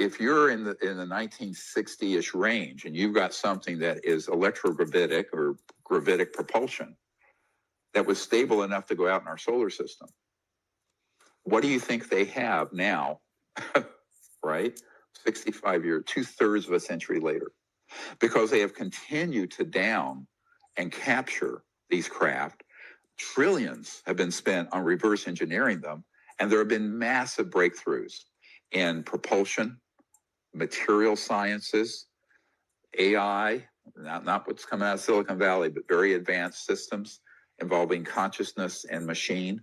if you're in the 1960-ish range and you've got something that is electrogravitic or gravitic propulsion that was stable enough to go out in our solar system, what do you think they have now, right? 65 years, 2/3 of a century later, because they have continued to down and capture these craft. Trillions have been spent on reverse engineering them, and there have been massive breakthroughs in propulsion, material sciences, AI, not what's coming out of Silicon Valley, but very advanced systems involving consciousness and machine,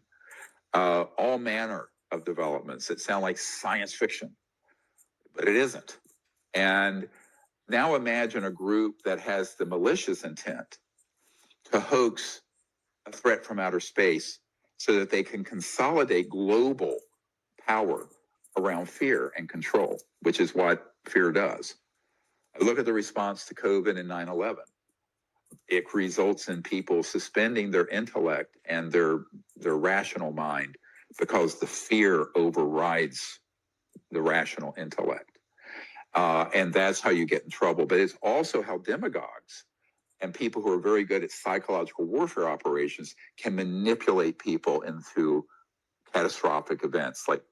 all manner of developments that sound like science fiction, but it isn't. And now imagine a group that has the malicious intent to hoax a threat from outer space so that they can consolidate global power around fear and control, which is what fear does. I look at the response to COVID and 9/11. It results in people suspending their intellect and their rational mind because the fear overrides the rational intellect. And that's how you get in trouble. But it's also how demagogues and people who are very good at psychological warfare operations can manipulate people into catastrophic events like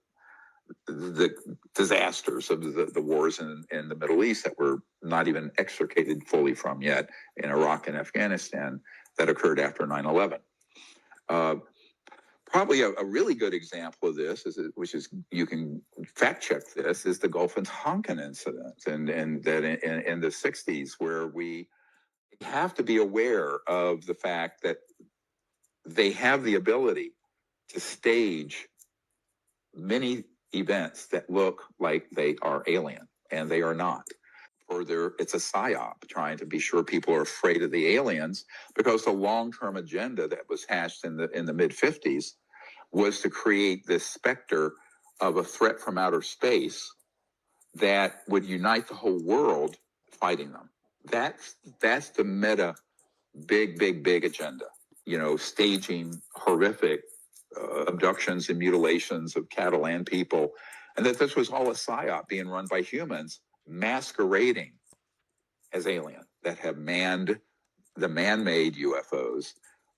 the disasters of the wars in the Middle East that we're not even extricated fully from yet, in Iraq and Afghanistan, that occurred after 9/11. Probably a really good example of this, which is you can fact check this, is the Gulf and Tonkin incident, and that in the 60s, where we have to be aware of the fact that they have the ability to stage many events that look like they are alien, and they are not. It's a psyop trying to be sure people are afraid of the aliens, because the long-term agenda that was hashed in the mid-50s was to create this specter of a threat from outer space that would unite the whole world fighting them. That's the meta big agenda, staging horrific abductions and mutilations of cattle and people, and that this was all a psyop being run by humans masquerading as alien, that have manned the man-made UFOs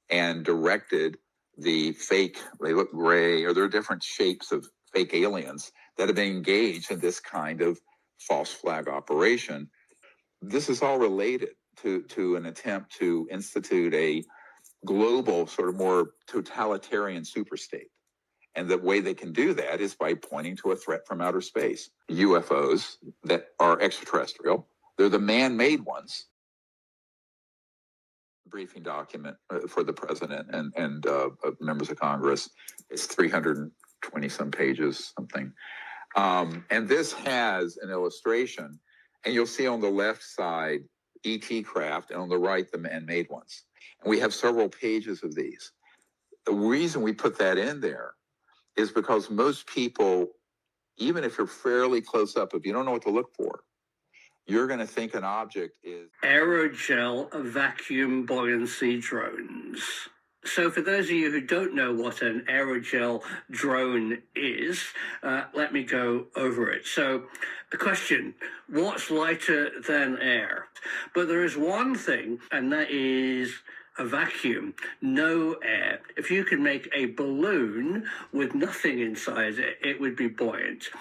and directed the fake, they look gray, or they're different shapes of fake aliens that have been engaged in this kind of false flag operation. This is all related to an attempt to institute a global, sort of more totalitarian superstate. And the way they can do that is by pointing to a threat from outer space. UFOs that are extraterrestrial, they're the man-made ones. Briefing document for the president and members of Congress. It's 320 some pages, something. And this has an illustration, and you'll see on the left side ET craft, and on the right the man-made ones. And we have several pages of these. The reason we put that in there is because most people, even if you're fairly close up, if you don't know what to look for, you're going to think an object is... Aero Jell vacuum buoyancy drones. So for those of you who don't know what an aerogel drone is, let me go over it. So the question, what's lighter than air? But there is one thing, and that is a vacuum, no air. If you could make a balloon with nothing inside it, it would be buoyant.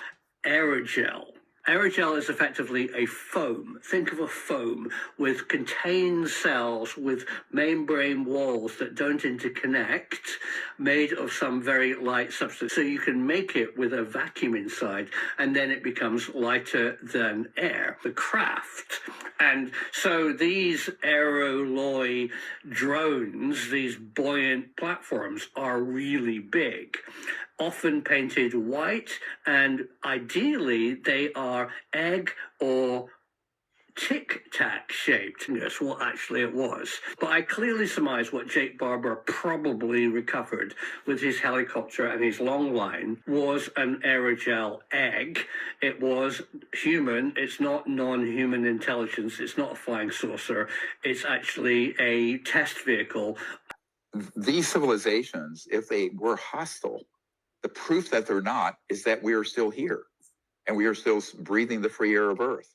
Aerogel. Aerogel is effectively a foam. Think of a foam with contained cells with membrane walls that don't interconnect, made of some very light substance. So you can make it with a vacuum inside, and then it becomes lighter than air, the craft. And so these aeroloy drones, these buoyant platforms, are really big, often painted white, and ideally they are egg or tic-tac shaped. That's what actually it was. But I clearly surmise what Jake Barber probably recovered with his helicopter and his long line was an aerogel egg. It was human. It's not non-human intelligence. It's not a flying saucer. It's actually a test vehicle. These civilizations, if they were hostile, the proof that they're not is that we are still here. and we are still breathing the free air of Earth.